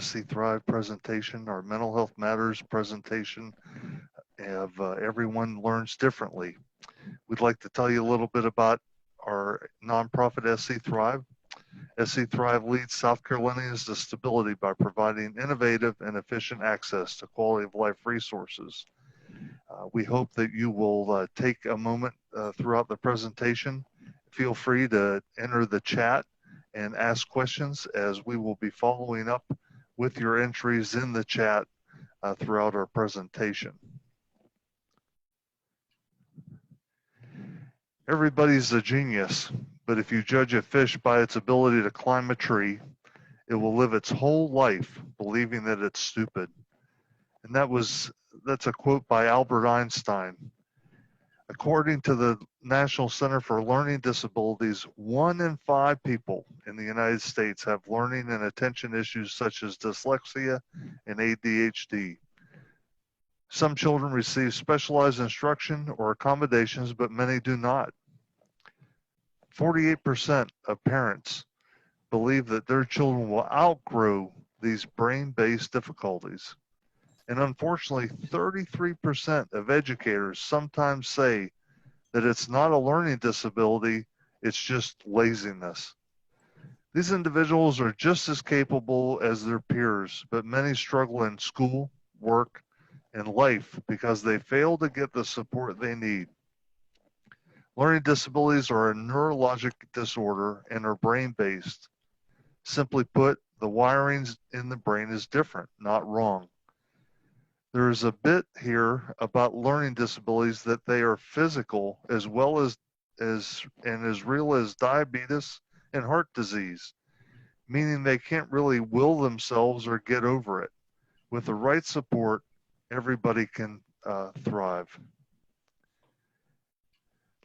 SC Thrive presentation, our Mental Health Matters presentation of Everyone Learns Differently. We'd like to tell you a little bit about our nonprofit SC Thrive. SC Thrive leads South Carolinians to stability by providing innovative and efficient access to quality of life resources. We hope that you will take a moment throughout the presentation. Feel free to enter the chat and ask questions, as we will be following up with your entries in the chat throughout our presentation. Everybody's a genius, but if you judge a fish by its ability to climb a tree, it will live its whole life believing that it's stupid. And that's a quote by Albert Einstein. According to the National Center for Learning Disabilities, 1 in 5 people in the United States have learning and attention issues such as dyslexia and ADHD. Some children receive specialized instruction or accommodations, but many do not. 48% of parents believe that their children will outgrow these brain-based difficulties. And unfortunately, 33% of educators sometimes say that it's not a learning disability, it's just laziness. These individuals are just as capable as their peers, but many struggle in school, work, and life because they fail to get the support they need. Learning disabilities are a neurologic disorder and are brain-based. Simply put, the wirings in the brain is different, not wrong. There is a bit here about learning disabilities that they are physical as well as real as diabetes and heart disease, meaning they can't really will themselves or get over it. With the right support, everybody can thrive.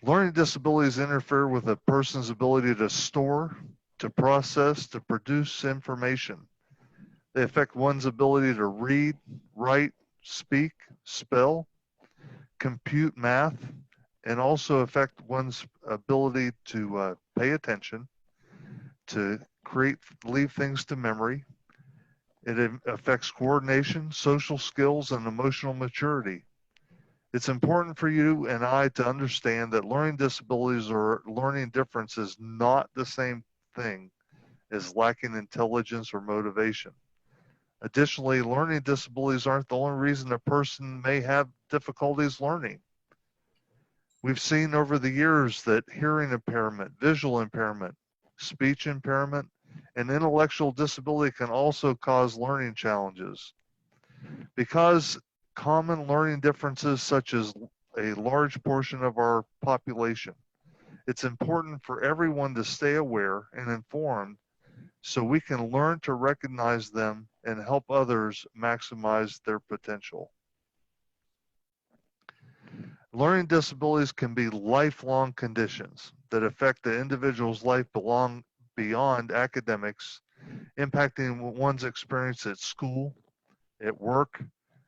Learning disabilities interfere with a person's ability to store, to process, to produce information. They affect one's ability to read, write, speak, spell, compute math, and also affect one's ability to pay attention, to leave things to memory. It affects coordination, social skills, and emotional maturity. It's important for you and I to understand that learning disabilities or learning difference is not the same thing as lacking intelligence or motivation. Additionally, learning disabilities aren't the only reason a person may have difficulties learning. We've seen over the years that hearing impairment, visual impairment, speech impairment, and intellectual disability can also cause learning challenges. Because common learning differences such as a large portion of our population, it's important for everyone to stay aware and informed so we can learn to recognize them and help others maximize their potential. Learning disabilities can be lifelong conditions that affect the individual's life beyond academics, impacting one's experience at school, at work,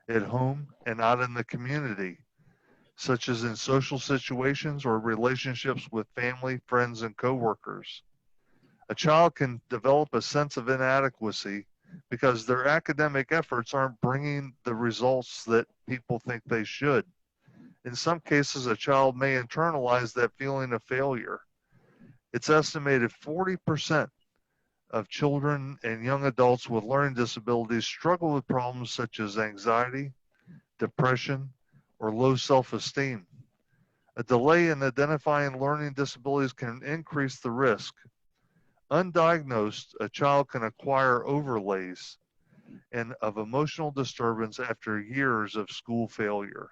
at home, and out in the community, such as in social situations or relationships with family, friends, and coworkers. A child can develop a sense of inadequacy because their academic efforts aren't bringing the results that people think they should. In some cases, a child may internalize that feeling of failure. It's estimated 40% of children and young adults with learning disabilities struggle with problems such as anxiety, depression, or low self-esteem. A delay in identifying learning disabilities can increase the risk. Undiagnosed, a child can acquire overlays of emotional disturbance after years of school failure.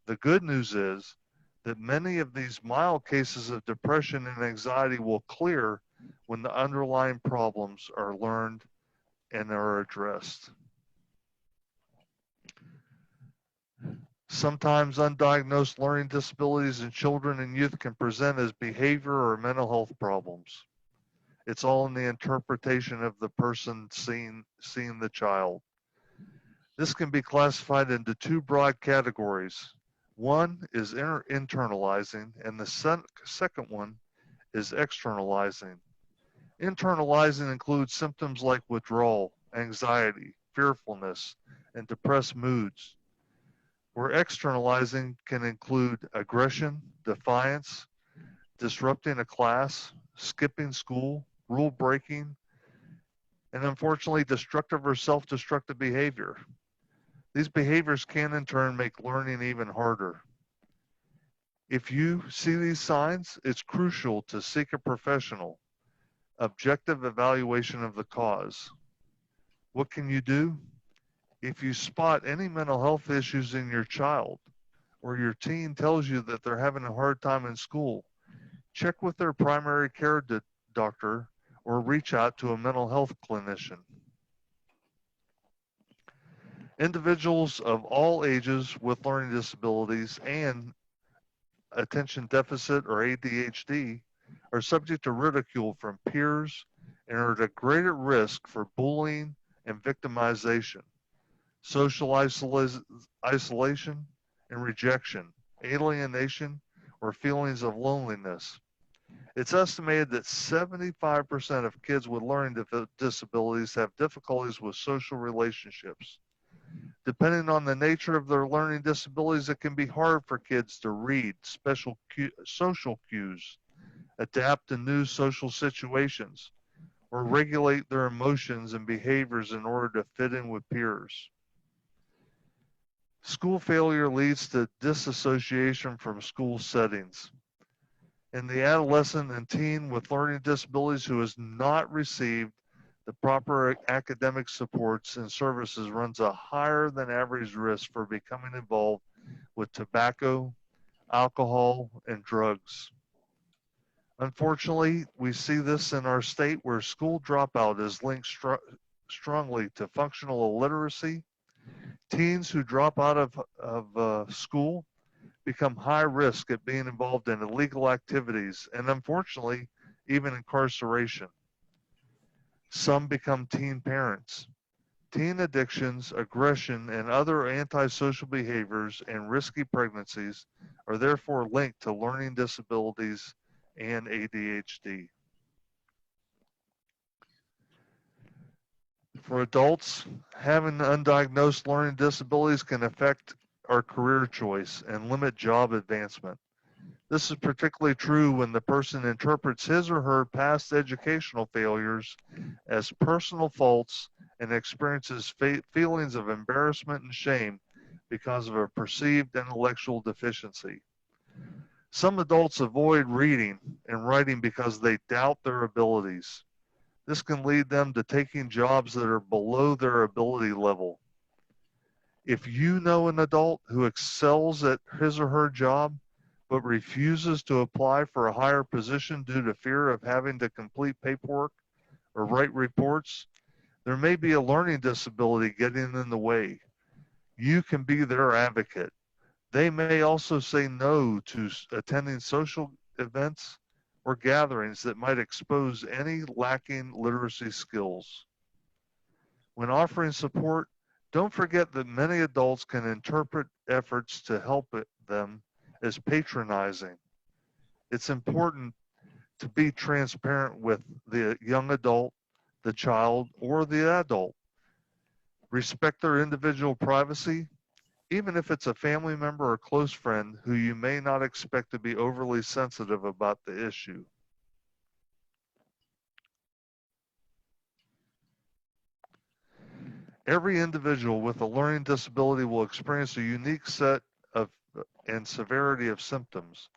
The good news is that many of these mild cases of depression and anxiety will clear when the underlying problems are learned and are addressed. Sometimes undiagnosed learning disabilities in children and youth can present as behavior or mental health problems. It's all in the interpretation of the person seeing the child. This can be classified into 2 broad categories. One is internalizing, and the second one is externalizing. Internalizing includes symptoms like withdrawal, anxiety, fearfulness, and depressed moods. Where externalizing can include aggression, defiance, disrupting a class, skipping school, rule breaking, and unfortunately destructive or self-destructive behavior. These behaviors can in turn make learning even harder. If you see these signs, it's crucial to seek a professional, objective evaluation of the cause. What can you do? If you spot any mental health issues in your child, or your teen tells you that they're having a hard time in school, check with their primary care doctor or reach out to a mental health clinician. Individuals of all ages with learning disabilities and attention deficit or ADHD are subject to ridicule from peers and are at a greater risk for bullying and victimization, social isolation and rejection, alienation, or feelings of loneliness. It's estimated that 75% of kids with learning disabilities have difficulties with social relationships. Depending on the nature of their learning disabilities, it can be hard for kids to read social cues, adapt to new social situations, or regulate their emotions and behaviors in order to fit in with peers. School failure leads to disassociation from school settings. And the adolescent and teen with learning disabilities who has not received the proper academic supports and services runs a higher than average risk for becoming involved with tobacco, alcohol, and drugs. Unfortunately, we see this in our state where school dropout is linked strongly to functional illiteracy. Teens who drop out of school become high risk at being involved in illegal activities and unfortunately, even incarceration. Some become teen parents. Teen addictions, aggression, and other antisocial behaviors and risky pregnancies are therefore linked to learning disabilities and ADHD. For adults, having undiagnosed learning disabilities can affect our career choice and limit job advancement. This is particularly true when the person interprets his or her past educational failures as personal faults and experiences feelings of embarrassment and shame because of a perceived intellectual deficiency. Some adults avoid reading and writing because they doubt their abilities. This can lead them to taking jobs that are below their ability level. If you know an adult who excels at his or her job, but refuses to apply for a higher position due to fear of having to complete paperwork or write reports, there may be a learning disability getting in the way. You can be their advocate. They may also say no to attending social events or gatherings that might expose any lacking literacy skills. When offering support, don't forget that many adults can interpret efforts to help them as patronizing. It's important to be transparent with the young adult, the child, or the adult. Respect their individual privacy, even if it's a family member or close friend who you may not expect to be overly sensitive about the issue. Every individual with a learning disability will experience a unique set of and severity of symptoms,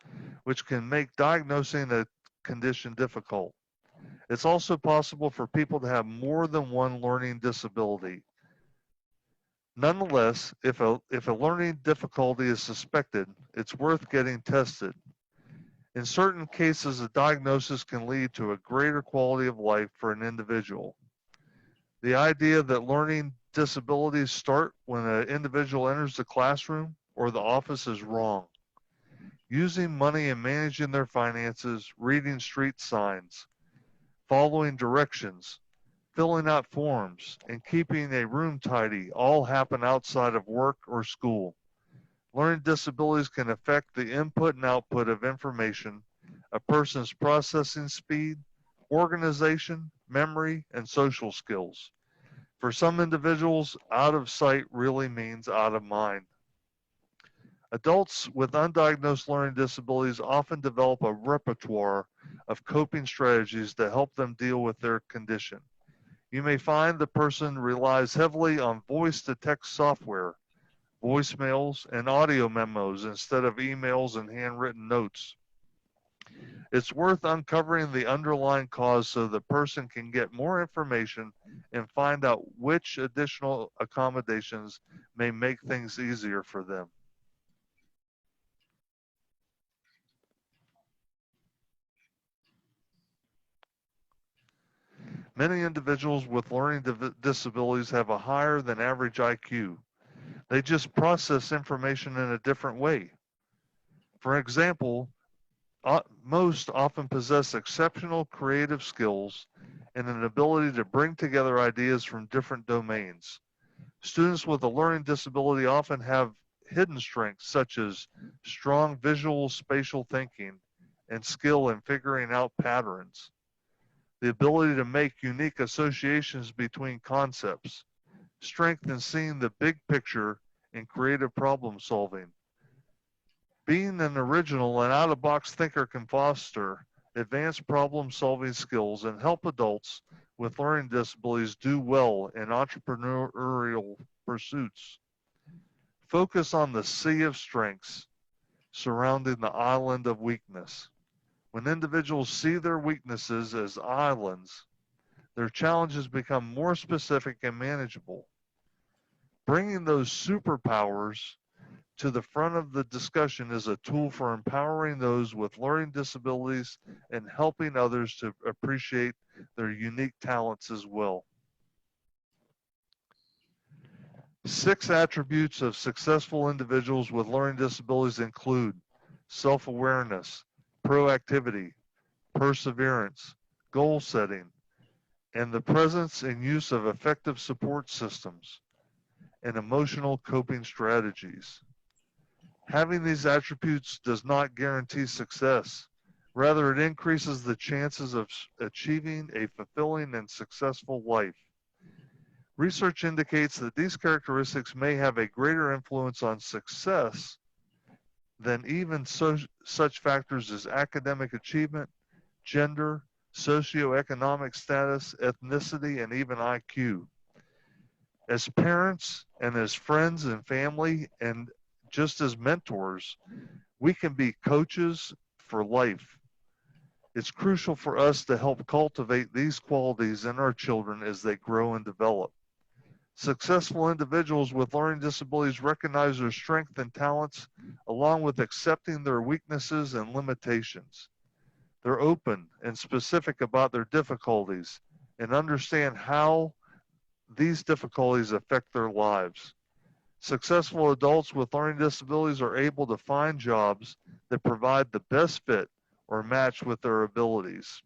which can make diagnosing a condition difficult. It's also possible for people to have more than one learning disability. Nonetheless, if a learning difficulty is suspected, it's worth getting tested. In certain cases, a diagnosis can lead to a greater quality of life for an individual. The idea that learning disabilities start when an individual enters the classroom or the office is wrong. Using money and managing their finances, reading street signs, following directions, filling out forms, and keeping a room tidy all happen outside of work or school. Learning disabilities can affect the input and output of information, a person's processing speed, organization, memory, and social skills. For some individuals, out of sight really means out of mind. Adults with undiagnosed learning disabilities often develop a repertoire of coping strategies to help them deal with their condition. You may find the person relies heavily on voice-to-text software, voicemails, and audio memos instead of emails and handwritten notes. It's worth uncovering the underlying cause so the person can get more information and find out which additional accommodations may make things easier for them. Many individuals with learning disabilities have a higher than average IQ. They just process information in a different way. For example, most often possess exceptional creative skills and an ability to bring together ideas from different domains. Students with a learning disability often have hidden strengths such as strong visual spatial thinking and skill in figuring out patterns, the ability to make unique associations between concepts, strength in seeing the big picture and creative problem solving. Being an original and out-of-box thinker can foster advanced problem-solving skills and help adults with learning disabilities do well in entrepreneurial pursuits. Focus on the sea of strengths surrounding the island of weakness. When individuals see their weaknesses as islands, their challenges become more specific and manageable. Bringing those superpowers to the front of the discussion is a tool for empowering those with learning disabilities and helping others to appreciate their unique talents as well. 6 attributes of successful individuals with learning disabilities include self-awareness, proactivity, perseverance, goal setting, and the presence and use of effective support systems and emotional coping strategies. Having these attributes does not guarantee success. Rather, it increases the chances of achieving a fulfilling and successful life. Research indicates that these characteristics may have a greater influence on success than even such factors as academic achievement, gender, socioeconomic status, ethnicity, and even IQ. As parents and as friends and family and just as mentors, we can be coaches for life. It's crucial for us to help cultivate these qualities in our children as they grow and develop. Successful individuals with learning disabilities recognize their strengths and talents along with accepting their weaknesses and limitations. They're open and specific about their difficulties and understand how these difficulties affect their lives. Successful adults with learning disabilities are able to find jobs that provide the best fit or match with their abilities.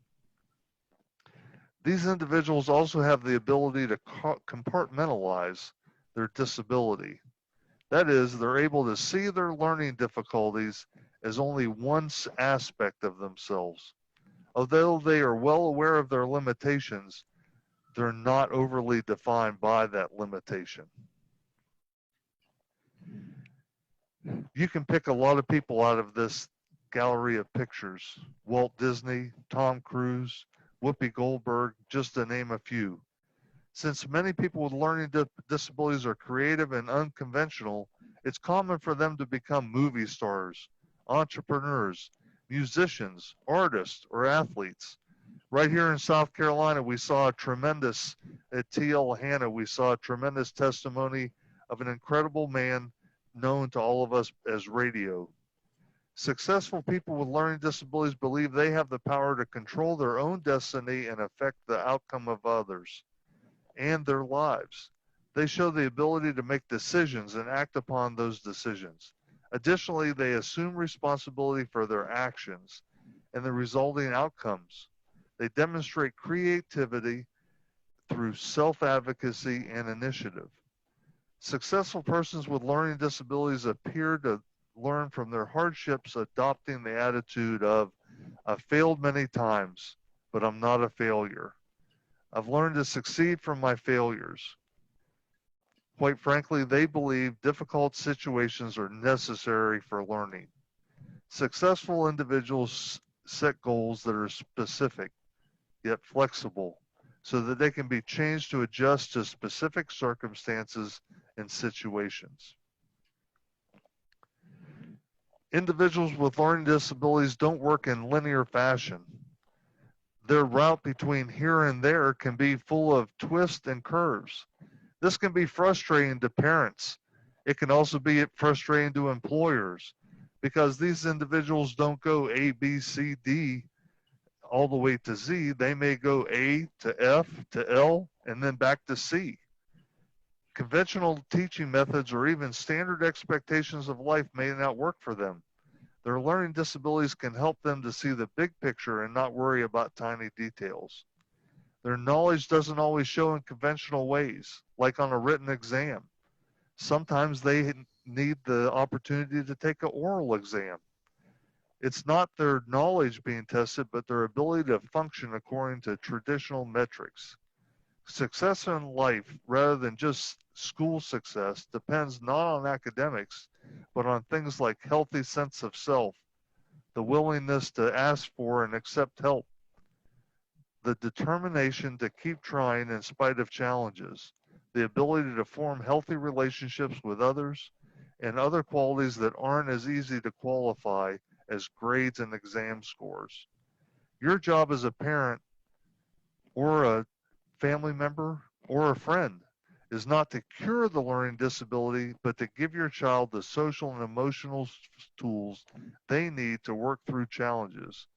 These individuals also have the ability to compartmentalize their disability. That is, they're able to see their learning difficulties as only one aspect of themselves. Although they are well aware of their limitations, they're not overly defined by that limitation. You can pick a lot of people out of this gallery of pictures. Walt Disney, Tom Cruise, Whoopi Goldberg, just to name a few. Since many people with learning disabilities are creative and unconventional, it's common for them to become movie stars, entrepreneurs, musicians, artists, or athletes. Right here in South Carolina, we saw a tremendous, at TL Hanna, we saw a tremendous testimony of an incredible man known to all of us as Radio. Successful people with learning disabilities believe they have the power to control their own destiny and affect the outcome of others and their lives. They show the ability to make decisions and act upon those decisions. Additionally, they assume responsibility for their actions and the resulting outcomes. They demonstrate creativity through self-advocacy and initiative. Successful persons with learning disabilities appear to learn from their hardships, adopting the attitude of, I've failed many times, but I'm not a failure. I've learned to succeed from my failures. Quite frankly, they believe difficult situations are necessary for learning. Successful individuals set goals that are specific yet flexible so that they can be changed to adjust to specific circumstances and situations. Individuals with learning disabilities don't work in linear fashion. Their route between here and there can be full of twists and curves. This can be frustrating to parents. It can also be frustrating to employers because these individuals don't go A, B, C, D all the way to Z. They may go A to F to L and then back to C. Conventional teaching methods or even standard expectations of life may not work for them. Their learning disabilities can help them to see the big picture and not worry about tiny details. Their knowledge doesn't always show in conventional ways, like on a written exam. Sometimes they need the opportunity to take an oral exam. It's not their knowledge being tested, but their ability to function according to traditional metrics. Success in life, rather than just school success, depends not on academics, but on things like healthy sense of self, the willingness to ask for and accept help, the determination to keep trying in spite of challenges, the ability to form healthy relationships with others, and other qualities that aren't as easy to qualify as grades and exam scores. Your job as a parent or a family member or a friend is not to cure the learning disability, but to give your child the social and emotional tools they need to work through challenges.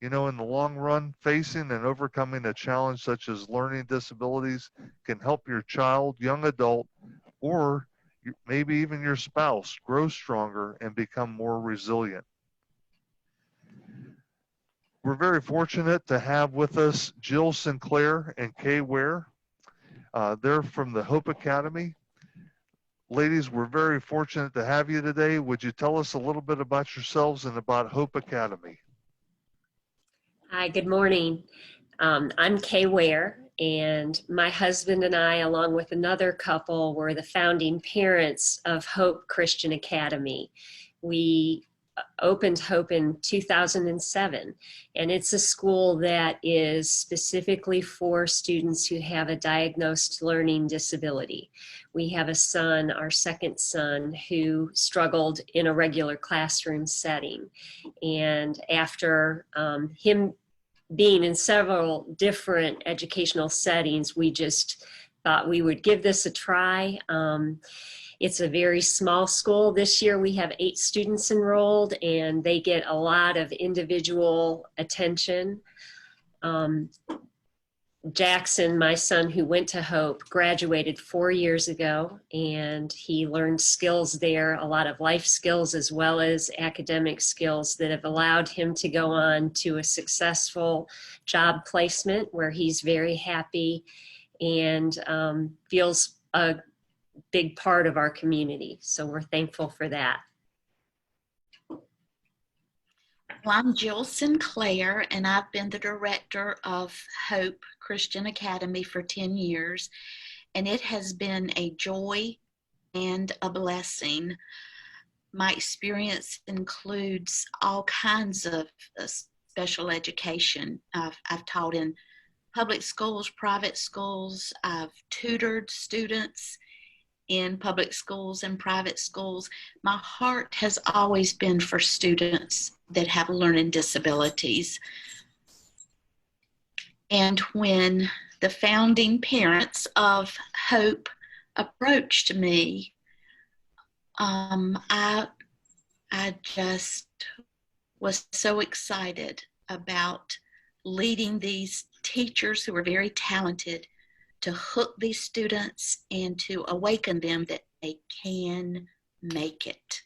You know, in the long run, facing and overcoming a challenge such as learning disabilities can help your child, young adult, or maybe even your spouse grow stronger and become more resilient. We're very fortunate to have with us Jill Sinclair and Kay Ware. They're from the Hope Academy. Ladies, we're very fortunate to have you today. Would you tell us a little bit about yourselves and about Hope Academy? Hi, good morning. I'm Kay Ware, and my husband and I, along with another couple, were the founding parents of Hope Christian Academy. We opened Hope in 2007, and it's a school that is specifically for students who have a diagnosed learning disability. We have a son, our second son, who struggled in a regular classroom setting. And after him being in several different educational settings, we just thought we would give this a try. It's a very small school. This year we have 8 students enrolled, and they get a lot of individual attention. Jackson, my son, who went to Hope, graduated 4 years ago, and he learned skills there, a lot of life skills as well as academic skills that have allowed him to go on to a successful job placement where he's very happy and feels a big part of our community. So we're thankful for that. Well, I'm Jill Sinclair, and I've been the director of Hope Christian Academy for 10 years, and it has been a joy and a blessing. My experience includes all kinds of special education. I've taught in public schools, private schools. I've tutored students in public schools and private schools. My heart has always been for students that have learning disabilities. And when the founding parents of Hope approached me, I just was so excited about leading these teachers who are very talented to hook these students and to awaken them that they can make it.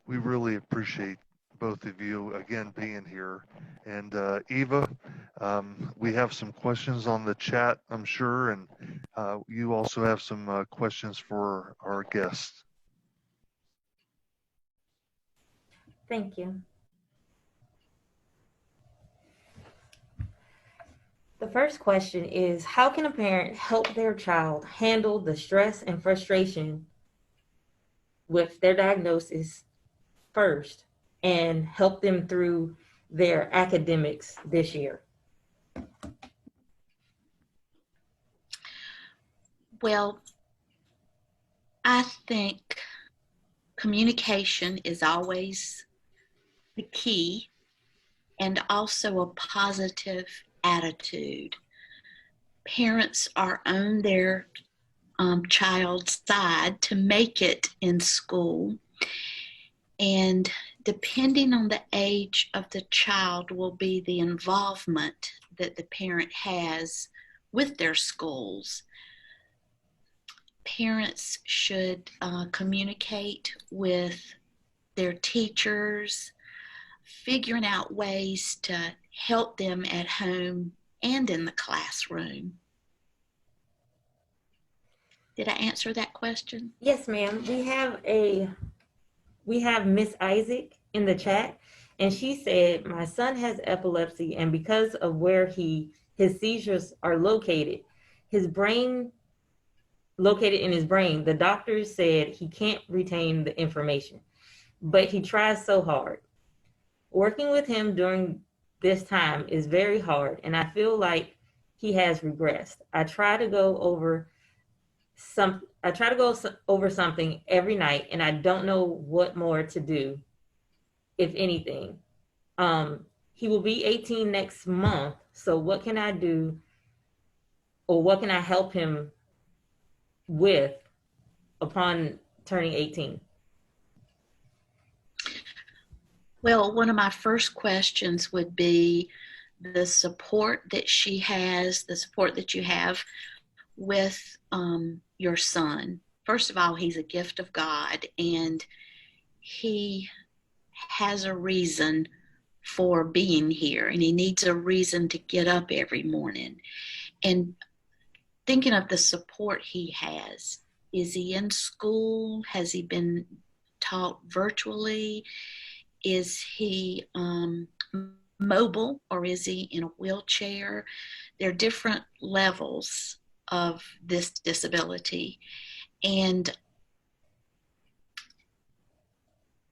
We really appreciate both of you again being here. And Eva, we have some questions on the chat, I'm sure, and you also have some questions for our guests. Thank you. The first question is, how can a parent help their child handle the stress and frustration with their diagnosis first and help them through their academics this year? Well, I think communication is always the key, and also a positive attitude. Parents are on their child's side to make it in school, and depending on the age of the child will be the involvement that the parent has with their schools. Parents should communicate with their teachers, figuring out ways to help them at home and in the classroom. Did I answer that question? Yes, ma'am. We have Miss Isaac in the chat, and she said, my son has epilepsy, and because of where his seizures are located, located in his brain, the doctors said he can't retain the information, but he tries so hard. Working with him during this time is very hard, and I feel like he has regressed. I try to go over something every night, and I don't know what more to do, if anything. He will be 18 next month, so what can I do, or what can I help him with upon turning 18? Well, one of my first questions would be the support that she has, the support that you have with your son. First of all, he's a gift of God, and he has a reason for being here, and he needs a reason to get up every morning. And thinking of the support he has, is he in school? Has he been taught virtually? Is he mobile, or is he in a wheelchair? There are different levels of this disability. And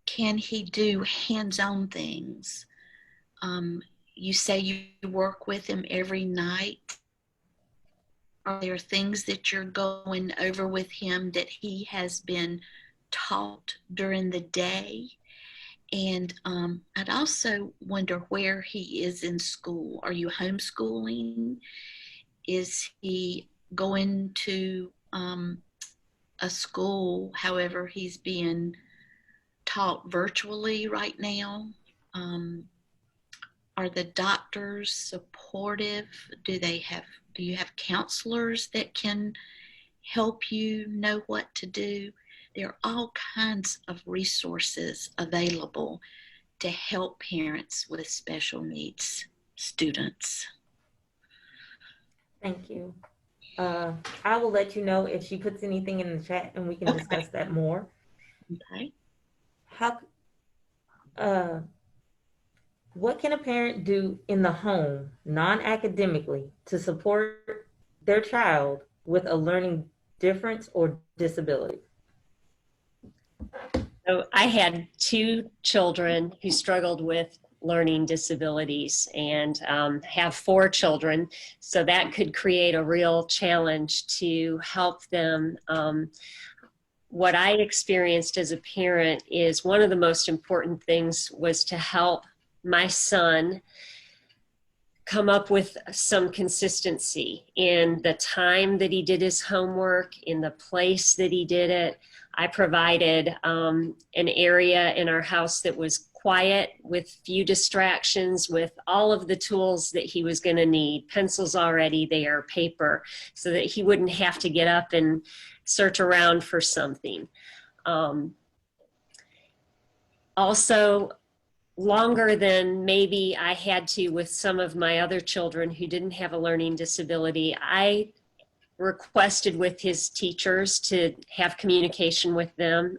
can he do hands-on things? You say you work with him every night. Are there things that you're going over with him that he has been taught during the day? And I'd also wonder where he is in school. Are you homeschooling? Is he going to a school, however, he's being taught virtually right now? Are the doctors supportive? Do you have counselors that can help you know what to do? There are all kinds of resources available to help parents with special needs students. Thank you. I will let you know if she puts anything in the chat, and we can discuss that more. Okay. What can a parent do in the home, non-academically, to support their child with a learning difference or disability? So I had two children who struggled with learning disabilities, and have four children. So that could create a real challenge to help them. What I experienced as a parent is one of the most important things was to help my son come up with some consistency in the time that he did his homework, in the place that he did it. I provided an area in our house that was quiet, with few distractions, with all of the tools that he was going to need, pencils already there, paper, so that he wouldn't have to get up and search around for something. Also, longer than maybe I had to with some of my other children who didn't have a learning disability, I requested with his teachers to have communication with them.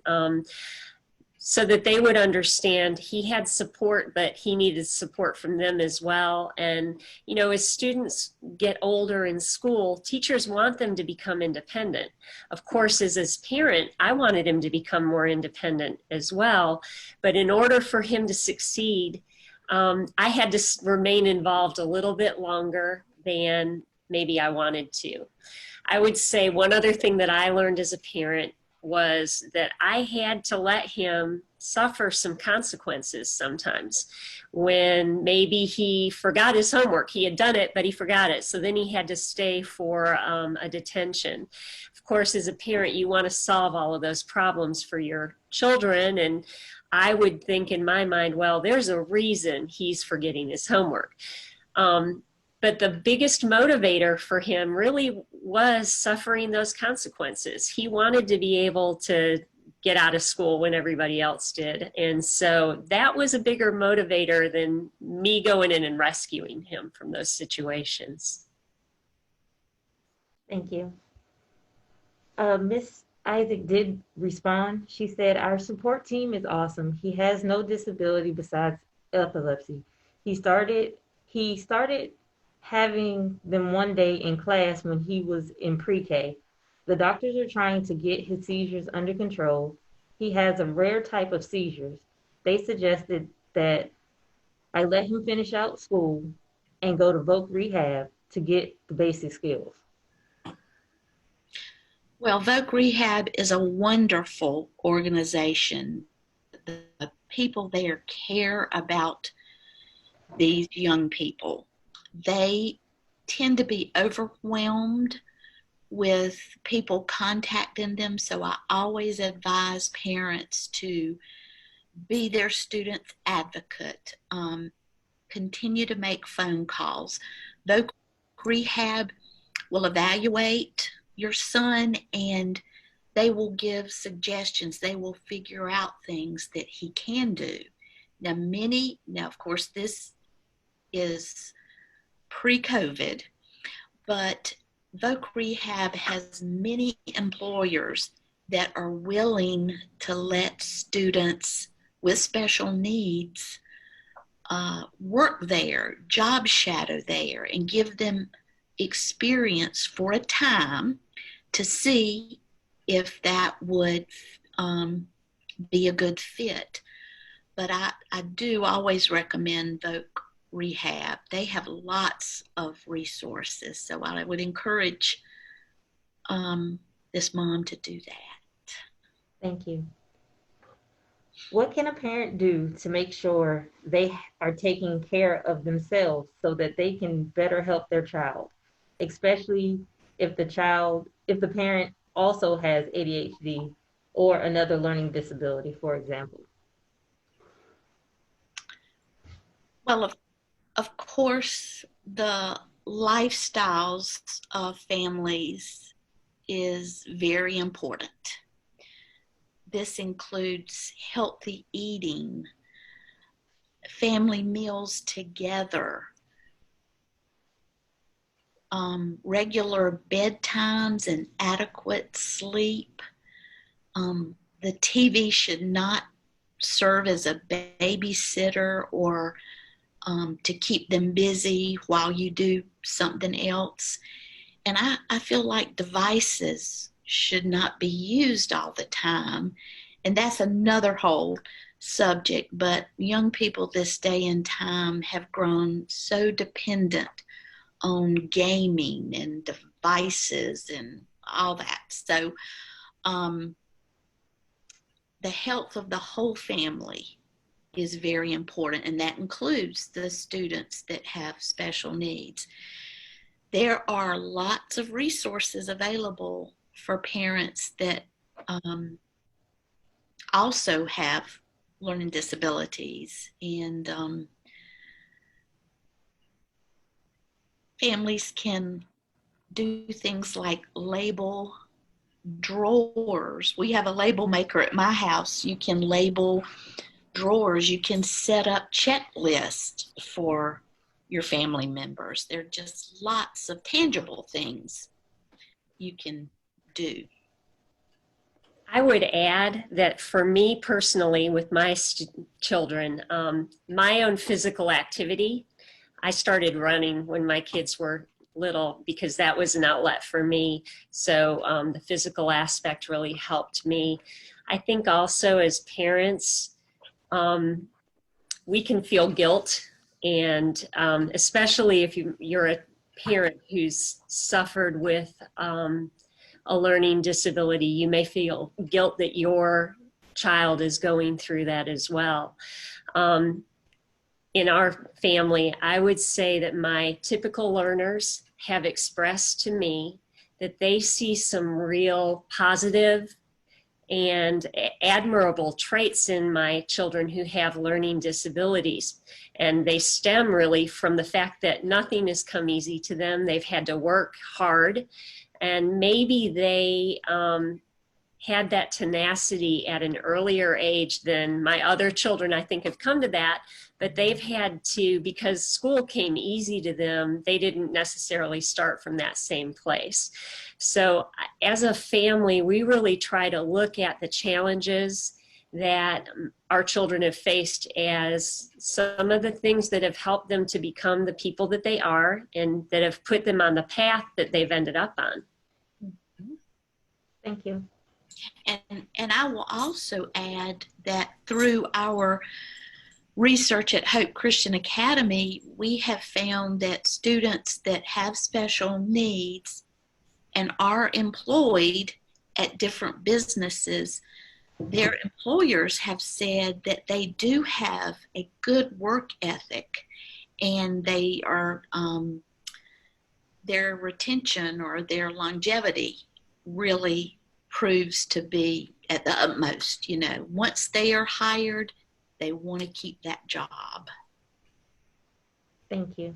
so that they would understand he had support, but he needed support from them as well. And, you know, as students get older in school, teachers want them to become independent. Of course, as his parent, I wanted him to become more independent as well. But in order for him to succeed, I had to remain involved a little bit longer than maybe I wanted to. I would say one other thing that I learned as a parent was that I had to let him suffer some consequences sometimes when maybe he forgot his homework. He had done it, but he forgot it. So then he had to stay for a detention. Of course, as a parent, you want to solve all of those problems for your children. And I would think in my mind, well, there's a reason he's forgetting his homework. But the biggest motivator for him really was suffering those consequences. He wanted to be able to get out of school when everybody else did. And so that was a bigger motivator than me going in and rescuing him from those situations. Thank you. Miss Isaac did respond. She said, our support team is awesome. He has no disability besides epilepsy. He started having them one day in class when he was in pre-K. The doctors are trying to get his seizures under control. He has a rare type of seizures. They suggested that I let him finish out school and go to voc rehab to get the basic skills. Well, Voc Rehab is a wonderful organization. The people there care about these young people. They tend to be overwhelmed with people contacting them, so I always advise parents to be their student's advocate. Continue to make phone calls. Voc Rehab will evaluate your son and they will give suggestions. They will figure out things that he can do. Now, of course, this is pre-COVID, but Voc Rehab has many employers that are willing to let students with special needs work there, job shadow there, and give them experience for a time to see if that would be a good fit. But I do always recommend Voc Rehab. They have lots of resources, so I would encourage this mom to do that. Thank you. What can a parent do to make sure they are taking care of themselves so that they can better help their child, especially if the parent also has ADHD or another learning disability, for example? Well, of course, the lifestyles of families is very important. This includes healthy eating, family meals together, regular bedtimes and adequate sleep. The TV should not serve as a babysitter or to keep them busy while you do something else. And I feel like devices should not be used all the time. And that's another whole subject. But young people this day and time have grown so dependent on gaming and devices and all that. So the health of the whole family is very important, and that includes the students that have special needs. There are lots of resources available for parents that also have learning disabilities, and families can do things like label drawers. We have a label maker at my house. You can label drawers. You can set up checklists for your family members. There are just lots of tangible things you can do. I would add that for me personally, with my children, my own physical activity, I started running when my kids were little because that was an outlet for me. So the physical aspect really helped me. I think also as parents, we can feel guilt, and especially if you're a parent who's suffered with a learning disability, you may feel guilt that your child is going through that as well. In our family, I would say that my typical learners have expressed to me that they see some real positive and admirable traits in my children who have learning disabilities. And they stem really from the fact that nothing has come easy to them. They've had to work hard, and maybe they had that tenacity at an earlier age than my other children, I think, have come to that. But they've had to, because school came easy to them, they didn't necessarily start from that same place. So as a family, we really try to look at the challenges that our children have faced as some of the things that have helped them to become the people that they are and that have put them on the path that they've ended up on. Thank you. And I will also add that through our research at Hope Christian Academy, we have found that students that have special needs and are employed at different businesses, their employers have said that they do have a good work ethic, and they are their retention or their longevity really proves to be at the utmost. You know, once they are hired, they want to keep that job. Thank you.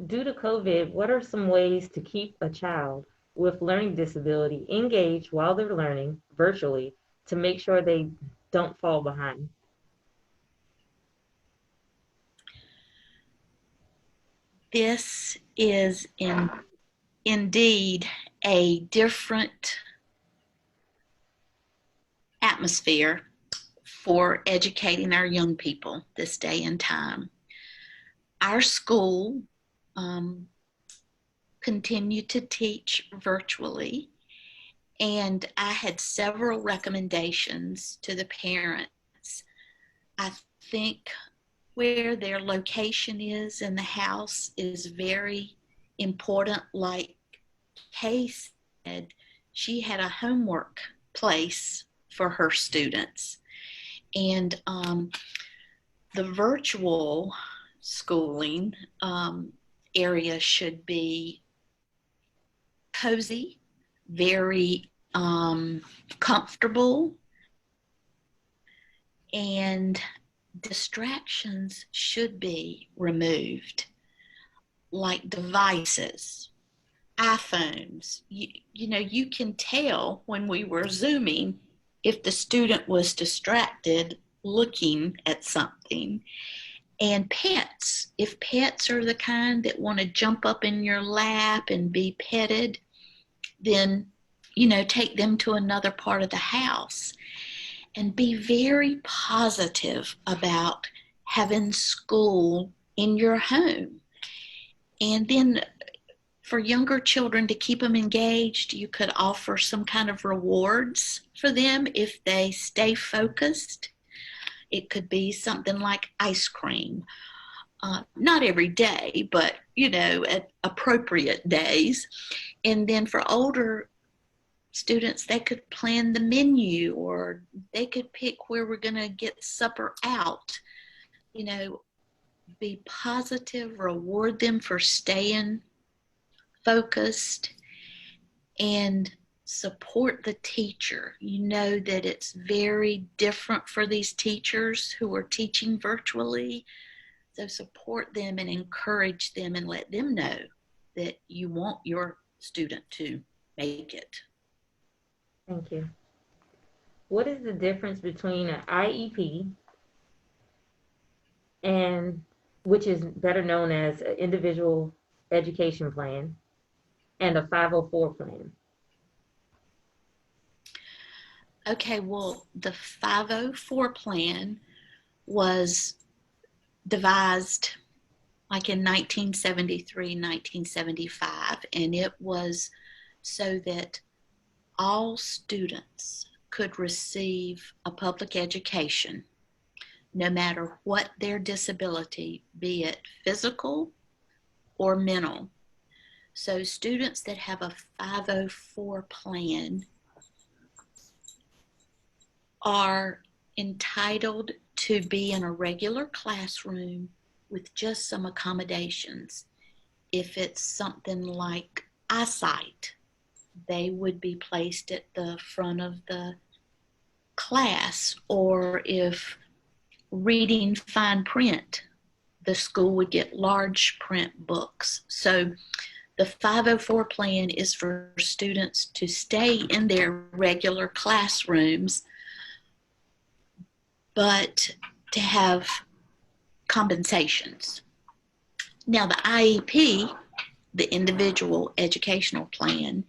Due to COVID, what are some ways to keep a child with learning disability engaged while they're learning virtually to make sure they don't fall behind? This is indeed a different atmosphere for educating our young people this day and time. Our school continued to teach virtually, and I had several recommendations to the parents. I think where their location is in the house is very important. Like Kay said, she had a homework place for her students. And the virtual schooling area should be cozy, very comfortable, and distractions should be removed, like devices, iPhones. You know, you can tell when we were Zooming if the student was distracted looking at something. And pets, if pets are the kind that want to jump up in your lap and be petted, then, you know, take them to another part of the house. And be very positive about having school in your home. And then for younger children, to keep them engaged, you could offer some kind of rewards for them if they stay focused. It could be something like ice cream. Not every day, but, you know, at appropriate days. And then for older students, they could plan the menu, or they could pick where we're going to get supper out. You know, be positive, reward them for staying focused, and support the teacher. You know that it's very different for these teachers who are teaching virtually. So support them and encourage them and let them know that you want your student to make it. Thank you. What is the difference between an IEP, and which is better known as an individual education plan, and a 504 plan? Okay, well, the 504 plan was devised like in 1973, 1975, and it was so that all students could receive a public education, no matter what their disability, be it physical or mental. So students that have a 504 plan are entitled to be in a regular classroom with just some accommodations. If it's something like eyesight, they would be placed at the front of the class, or if reading fine print, the school would get large print books. So the 504 plan is for students to stay in their regular classrooms, but to have compensations. Now, the IEP, the individual educational plan,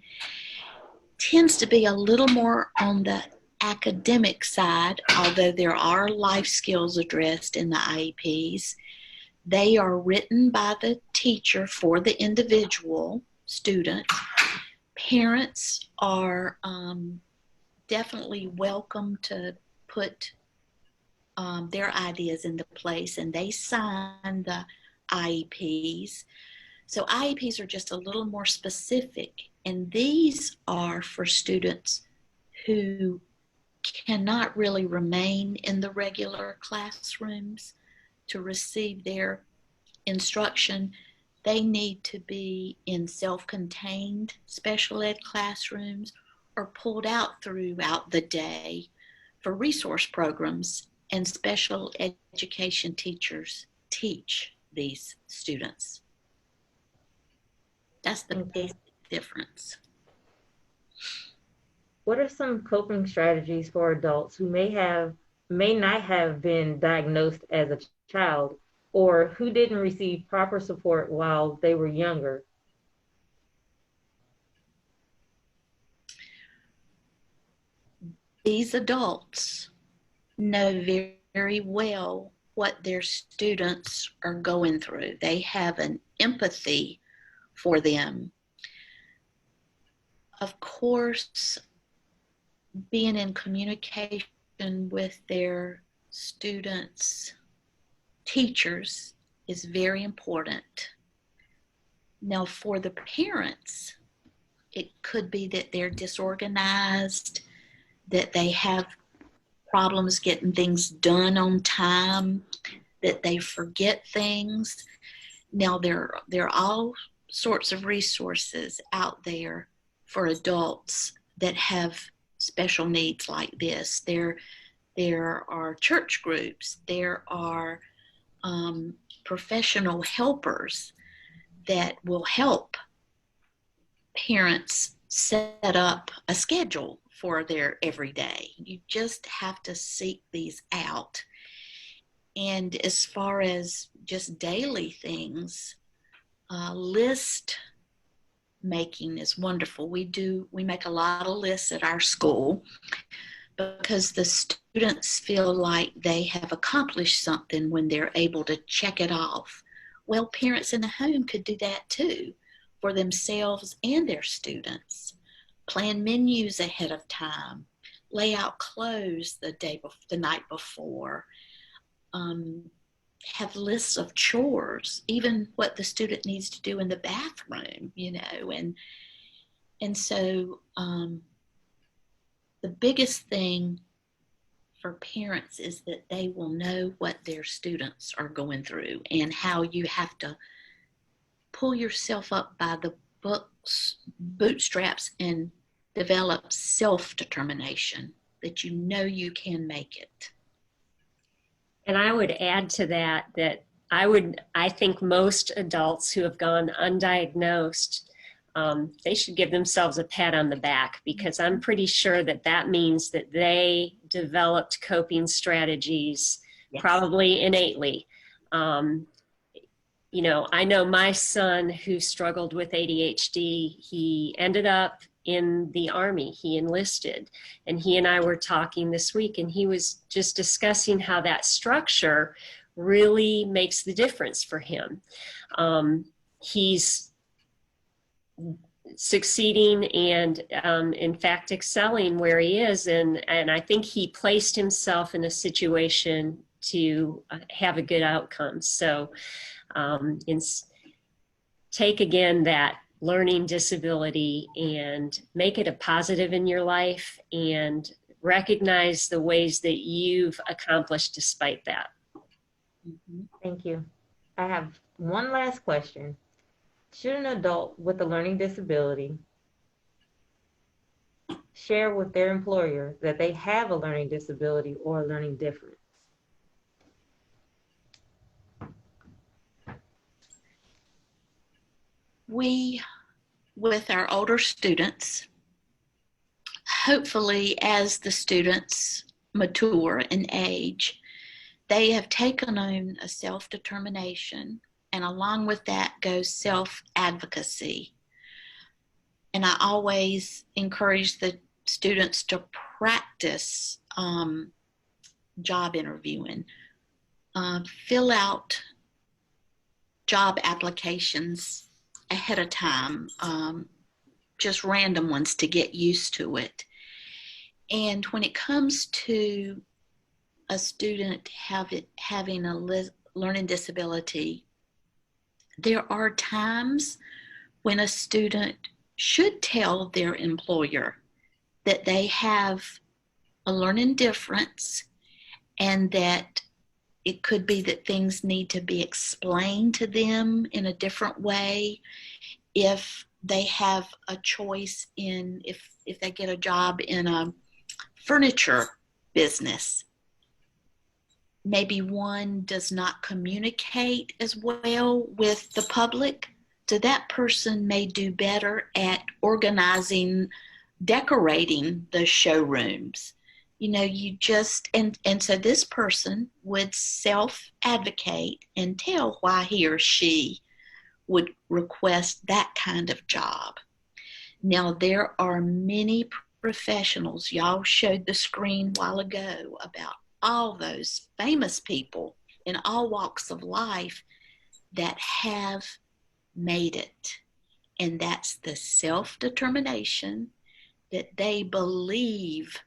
tends to be a little more on the academic side, although there are life skills addressed in the IEPs. They are written by the teacher for the individual student. Parents are definitely welcome to put their ideas into place, and they sign the IEPs. So IEPs are just a little more specific, and these are for students who cannot really remain in the regular classrooms to receive their instruction. They need to be in self-contained special ed classrooms or pulled out throughout the day for resource programs, and special education teachers teach these students. That's the basic difference. What are some coping strategies for adults who may not have been diagnosed as a child, or who didn't receive proper support while they were younger? These adults know very well what their students are going through. They have an empathy for them. Of course, being in communication with their students' teachers is very important. Now, for the parents, it could be that they're disorganized, that they have problems getting things done on time, that they forget things. Now, there are all sorts of resources out there for adults that have special needs like this. There are church groups, there are professional helpers that will help parents set up a schedule for their everyday. You just have to seek these out. And as far as just daily things, list making is wonderful. We make a lot of lists at our school because the students feel like they have accomplished something when they're able to check it off. Well, parents in the home could do that too for themselves and their students. Plan menus ahead of time, lay out clothes the night before, have lists of chores, even what the student needs to do in the bathroom, and so the biggest thing for parents is that they will know what their students are going through and how you have to pull yourself up by the bootstraps and develop self-determination that you know you can make it. And I would add to that I think most adults who have gone undiagnosed, they should give themselves a pat on the back, because I'm pretty sure that means that they developed coping strategies, yes, probably innately. I know my son who struggled with ADHD, he ended up in the Army. He enlisted, and he and I were talking this week, and he was just discussing how that structure really makes the difference for him. He's succeeding and in fact excelling where he is, and I think he placed himself in a situation to have a good outcome. So take again that learning disability and make it a positive in your life, and recognize the ways that you've accomplished despite that. Thank you. I have one last question. Should an adult with a learning disability share with their employer that they have a learning disability or a learning difference? We, with our older students, hopefully as the students mature in age, they have taken on a self-determination, and along with that goes self-advocacy. And I always encourage the students to practice job interviewing, fill out job applications ahead of time, just random ones to get used to it. And when it comes to a student having a learning disability, there are times when a student should tell their employer that they have a learning difference, and that it could be that things need to be explained to them in a different way. If they have a choice in, if they get a job in a furniture business, maybe one does not communicate as well with the public, so that person may do better at organizing, decorating the showrooms. You know, you just, and so this person would self-advocate and tell why he or she would request that kind of job. Now, there are many professionals, y'all showed the screen a while ago about all those famous people in all walks of life that have made it. And that's the self-determination, that they believe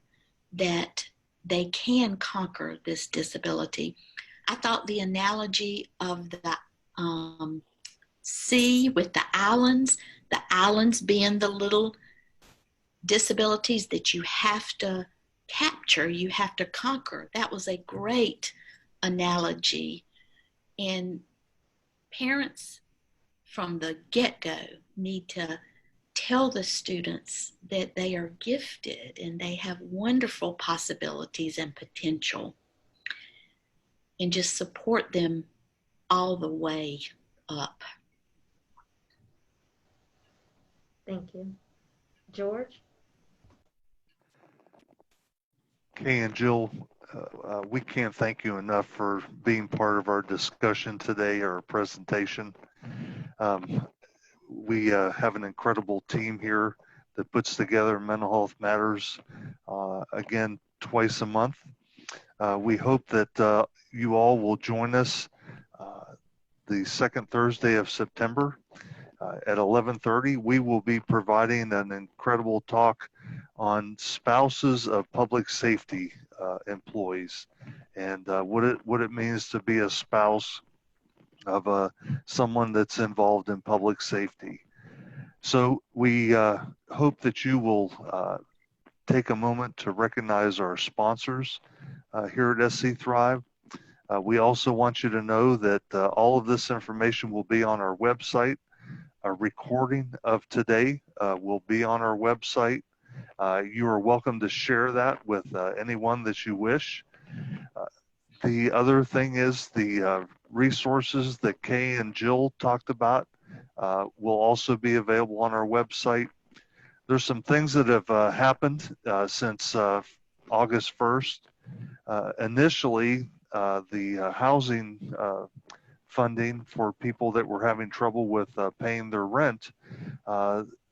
that they can conquer this disability. I thought the analogy of the sea with the islands being the little disabilities that you have to capture, you have to conquer. That was a great analogy. And parents from the get-go need to tell the students that they are gifted and they have wonderful possibilities and potential, and just support them all the way up. Thank you. George? Kay and Jill, we can't thank you enough for being part of our discussion today, our presentation. We have an incredible team here that puts together Mental Health Matters, again, twice a month. We hope that you all will join us the second Thursday of September at 11:30. We will be providing an incredible talk on spouses of public safety employees, and what it means to be a spouse of someone that's involved in public safety. So we hope that you will take a moment to recognize our sponsors here at SC Thrive. We also want you to know that all of this information will be on our website. A recording of today will be on our website. You are welcome to share that with anyone that you wish. The other thing is the resources that Kay and Jill talked about will also be available on our website. There's some things that have happened since August 1st. Initially, the housing funding for people that were having trouble with paying their rent,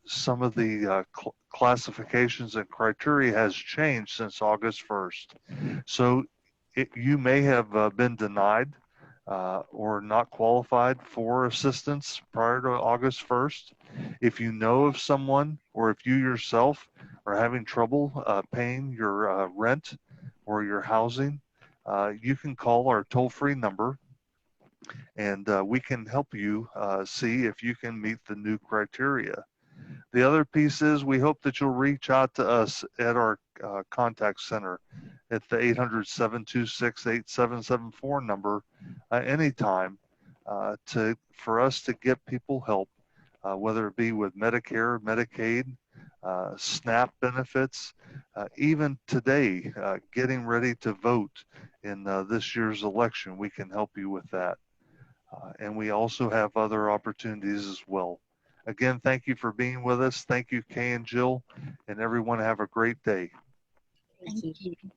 some of the classifications and criteria has changed since August 1st. So you may have been denied or not qualified for assistance prior to August 1st. If you know of someone, or if you yourself are having trouble paying your rent or your housing, you can call our toll-free number, and we can help you see if you can meet the new criteria. The other piece is we hope that you'll reach out to us at our contact center at the 800-726-8774 number anytime for us to get people help, whether it be with Medicare, Medicaid, SNAP benefits, even today, getting ready to vote in this year's election. We can help you with that. And we also have other opportunities as well. Again, thank you for being with us. Thank you, Kay and Jill, and everyone have a great day. Thank you. Thank you.